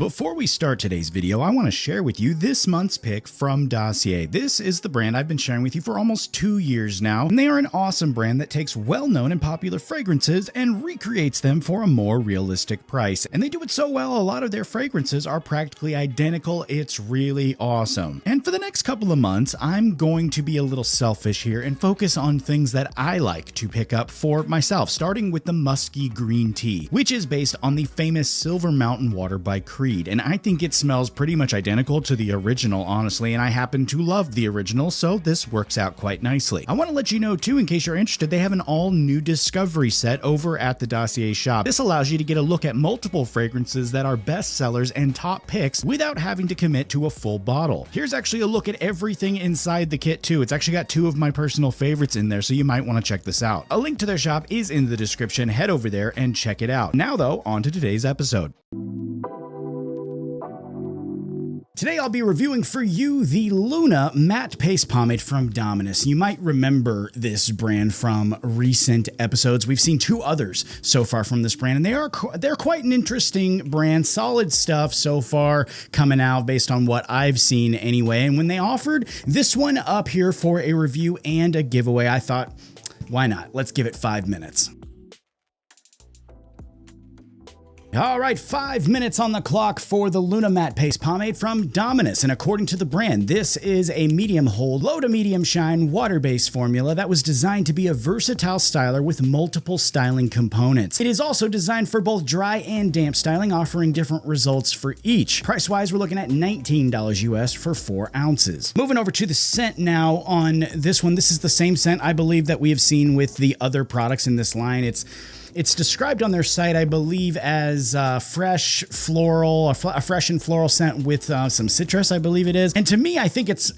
Before we start today's video, I want to share with you this month's pick from Dossier. This is the brand I've been sharing with you for almost 2 years now, and they are an awesome brand that takes well-known and popular fragrances and recreates them for a more realistic price. And they do it so well, a lot of their fragrances are practically identical. It's really awesome. And for the next couple of months, I'm going to be a little selfish here and focus on things that I like to pick up for myself, starting with the musky green tea, which is based on the famous Silver Mountain water by Creed, and I think it smells pretty much identical to the original, honestly, and I happen to love the original, so this works out quite nicely. I want to let you know too, in case you're interested, they have an all-new discovery set over at the Dossier shop. This allows you to get a look at multiple fragrances that are best sellers and top picks without having to commit to a full bottle. Here's actually a look at everything inside the kit too. It's actually got 2 of my personal favorites in there, so you might want to check this out. A link to their shop is in the description. Head over there and check it out. Now though, on to today's episode. Today I'll be reviewing for you the Luna Matte Paste Pomade from Dominus. You might remember this brand from recent episodes. We've seen 2 others so far from this brand, and they're quite an interesting brand. Solid stuff so far coming out based on what I've seen anyway. And when they offered this one up here for a review and a giveaway, I thought, why not? Let's give it 5 minutes. All right, 5 minutes on the clock for the Luna Matte Paste Pomade from Dominus. And according to the brand, this is a medium hold, low to medium shine, water-based formula that was designed to be a versatile styler with multiple styling components. It is also designed for both dry and damp styling, offering different results for each. Price-wise, we're looking at $19 US for 4 ounces. Moving over to the scent now on this one. This is the same scent I believe that we have seen with the other products in this line. It's described on their site, I believe, as fresh floral, a fresh and floral scent with some citrus, I believe it is. And to me, I think it's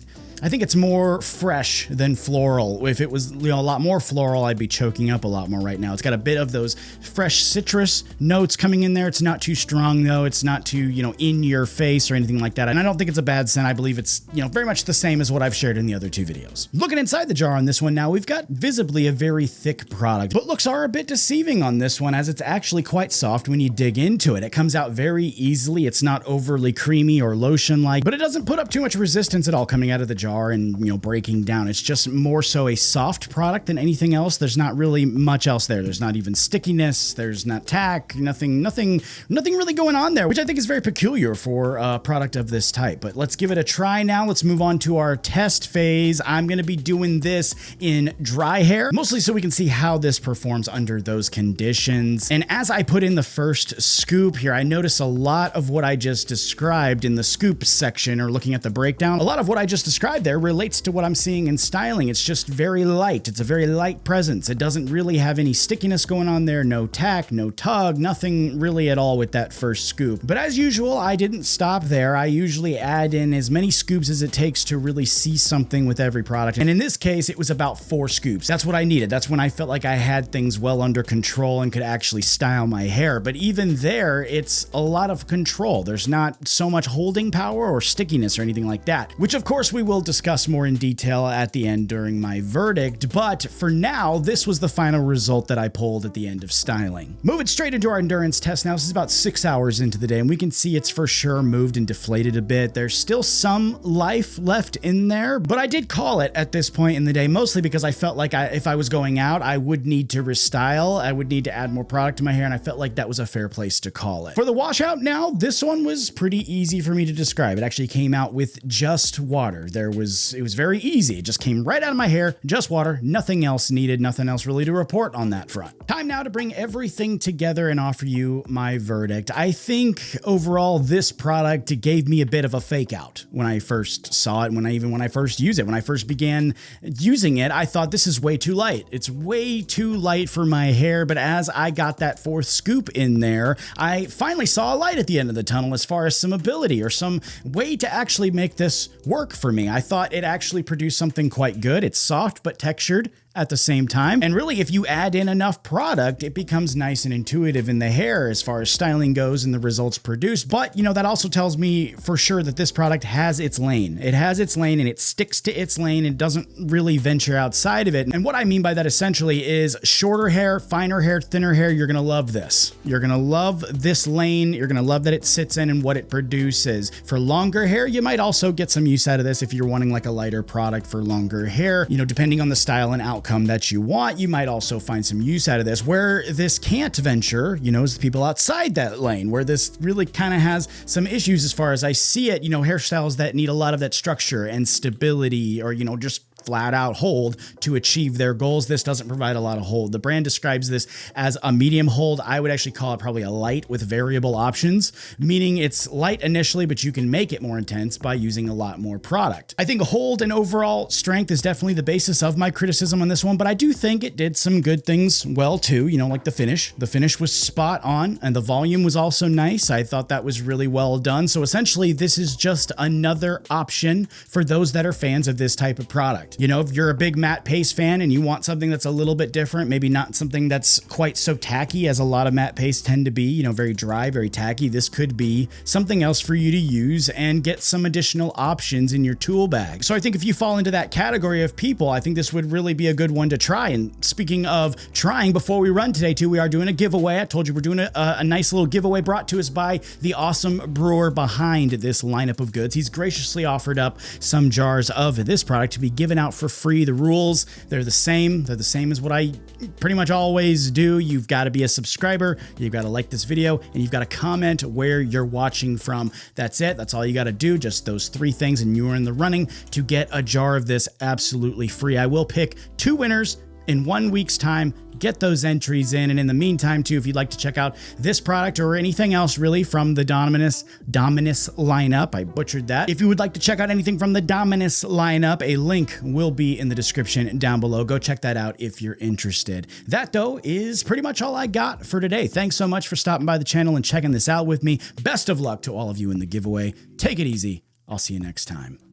more fresh than floral. If it was, a lot more floral, I'd be choking up a lot more right now. It's got a bit of those fresh citrus notes coming in there. It's not too strong though. It's not too, in your face or anything like that. And I don't think it's a bad scent. I believe it's, very much the same as what I've shared in the other 2 videos. Looking inside the jar on this one now, we've got visibly a very thick product, but looks are a bit deceiving on this one as it's actually quite soft when you dig into it. It comes out very easily. It's not overly creamy or lotion-like, but it doesn't put up too much resistance at all coming out of the jar and breaking down. It's just more so a soft product than anything else. There's not really much else there. There's not even stickiness. There's not tack. Nothing really going on there, which I think is very peculiar for a product of this type. But let's give it a try now. Let's move on to our test phase. I'm going to be doing this in dry hair, mostly so we can see how this performs under those conditions. And as I put in the first scoop here, I notice a lot of what I just described in the scoop section, or looking at the breakdown. A lot of what I just described there relates to what I'm seeing in styling. It's just very light. It's a very light presence. It doesn't really have any stickiness going on there. No tack, no tug, nothing really at all with that first scoop. But as usual, I didn't stop there. I usually add in as many scoops as it takes to really see something with every product. And in this case, it was about 4 scoops. That's what I needed. That's when I felt like I had things well under control and could actually style my hair. But even there, it's a lot of control. There's not so much holding power or stickiness or anything like that, which of course we will discuss more in detail at the end during my verdict. But for now, this was the final result that I pulled at the end of styling. Moving straight into our endurance test now. This is about 6 hours into the day, and we can see it's for sure moved and deflated a bit. There's still some life left in there, but I did call it at this point in the day, mostly because I felt like if I was going out, I would need to restyle. I would need to add more product to my hair, and I felt like that was a fair place to call it. For the washout now, this one was pretty easy for me to describe. It actually came out with just water. It was very easy. It just came right out of my hair, just water, nothing else needed, nothing else really to report on that front. Time now to bring everything together and offer you my verdict. I think overall this product gave me a bit of a fake out when I first saw it, when I first used it. When I first began using it, I thought this is way too light. It's way too light for my hair, but as I got that 4th scoop in there, I finally saw a light at the end of the tunnel as far as some ability or some way to actually make this work for me. I thought it actually produced something quite good. It's soft but textured. at the same time. And really, if you add in enough product, it becomes nice and intuitive in the hair as far as styling goes and the results produced. But, you know, that also tells me for sure that this product has its lane. It has its lane and it sticks to its lane and doesn't really venture outside of it. And what I mean by that essentially is shorter hair, finer hair, thinner hair, you're going to love this. You're going to love this lane. You're going to love that it sits in and what it produces. For longer hair, you might also get some use out of this if you're wanting like a lighter product for longer hair. You know, depending on the style and outcome that you want, you might also find some use out of this. Where this can't venture, you know, is the people outside that lane, where this really kind of has some issues as far as I see it. You know, hairstyles that need a lot of that structure and stability, or, you know, just flat out hold to achieve their goals. This doesn't provide a lot of hold. The brand describes this as a medium hold. I would actually call it probably a light with variable options, meaning it's light initially, but you can make it more intense by using a lot more product. I think hold and overall strength is definitely the basis of my criticism on this one, but I do think it did some good things well too, you know, like the finish. The finish was spot on and the volume was also nice. I thought that was really well done. So essentially, this is just another option for those that are fans of this type of product. You know, if you're a big matte paste fan and you want something that's a little bit different, maybe not something that's quite so tacky as a lot of matte pastes tend to be, you know, very dry, very tacky, this could be something else for you to use and get some additional options in your tool bag. So I think if you fall into that category of people, I think this would really be a good one to try. And speaking of trying, before we run today too, we are doing a giveaway. I told you we're doing a nice little giveaway brought to us by the awesome brewer behind this lineup of goods. He's graciously offered up some jars of this product to be given out for free. The rules, they're the same. They're the same as what I pretty much always do. You've got to be a subscriber, you've got to like this video, and you've got to comment where you're watching from. That's it. That's all you got to do. Just those three things, and you are in the running to get a jar of this absolutely free. I will pick 2 winners in 1 week's time. Get those entries in. And in the meantime, too, if you'd like to check out this product or anything else really from the Dominus lineup, I butchered that. If you would like to check out anything from the Dominus lineup, a link will be in the description down below. Go check that out if you're interested. That, though, is pretty much all I got for today. Thanks so much for stopping by the channel and checking this out with me. Best of luck to all of you in the giveaway. Take it easy. I'll see you next time.